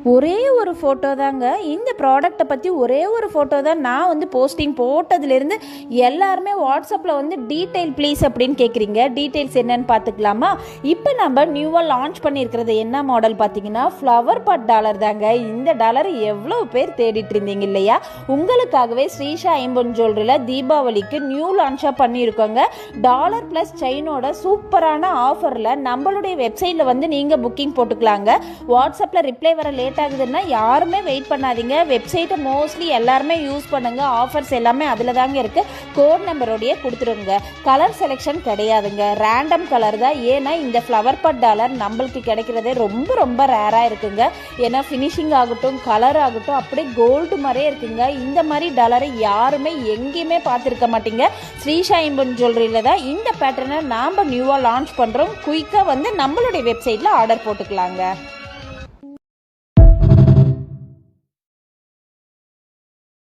ஒரே ஒரு ஃபோட்டோ தாங்க. இந்த ப்ராடக்ட்டை பற்றி ஒரே ஒரு ஃபோட்டோ தான் நான் வந்து போஸ்டிங் போட்டதுலேருந்து எல்லாருமே வாட்ஸ்அப்பில் வந்து டீட்டெயில் ப்ளீஸ் அப்படின்னு கேட்குறீங்க. டீட்டெயில்ஸ் என்னன்னு பார்த்துக்கலாமா? இப்போ நம்ம நியூவாக லான்ச் பண்ணியிருக்கிறது என்ன மாடல் பார்த்தீங்கன்னா ஃப்ளவர் பாட் டாலர் தாங்க. இந்த டாலர் எவ்வளோ பேர் தேடிட்டு இருந்தீங்க இல்லையா? உங்களுக்காகவே ஸ்ரீஷா ஐம்பொன் ஜுவல்லரியில் தீபாவளிக்கு நியூ லான்ச்சாக பண்ணியிருக்கோங்க. டாலர் ப்ளஸ் செயினோட சூப்பரான ஆஃபரில் நம்மளுடைய வெப்சைட்டில் வந்து நீங்கள் புக்கிங் போட்டுக்கலாங்க. வாட்ஸ்அப்பில் ரிப்ளை வர லேட் ஆகுதுன்னா யாருமே வெயிட் பண்ணாதீங்க. வெப்சைட்டை மோஸ்ட்லி எல்லாருமே யூஸ் பண்ணுங்க. ஆஃபர்ஸ் எல்லாமே அதில் தாங்க இருக்குது. கோட் நம்பரோடைய கொடுத்துருங்க. கலர் செலெக்ஷன் கிடையாதுங்க, ரேண்டம் கலர் தான். ஏன்னா இந்த ஃப்ளவர் பாட் டாலர் நம்மளுக்கு கிடைக்கிறதே ரொம்ப ரொம்ப ரேராக இருக்குங்க. ஏன்னா ஃபினிஷிங் ஆகட்டும், கலர் ஆகட்டும் அப்படியே கோல்டு மாதிரியே இருக்குங்க. இந்த மாதிரி டாலரை யாருமே எங்கேயுமே பார்த்துருக்க மாட்டீங்க. ஸ்ரீஷா ஐம்பொன் ஜுவல்லரியில் தான் இந்த பேட்டர்னை நாம் நியூவாக லான்ச் பண்ணுறோம். குயிக்காக வந்து நம்மளுடைய வெப்சைட்டில் ஆர்டர் போட்டுக்கலாங்க.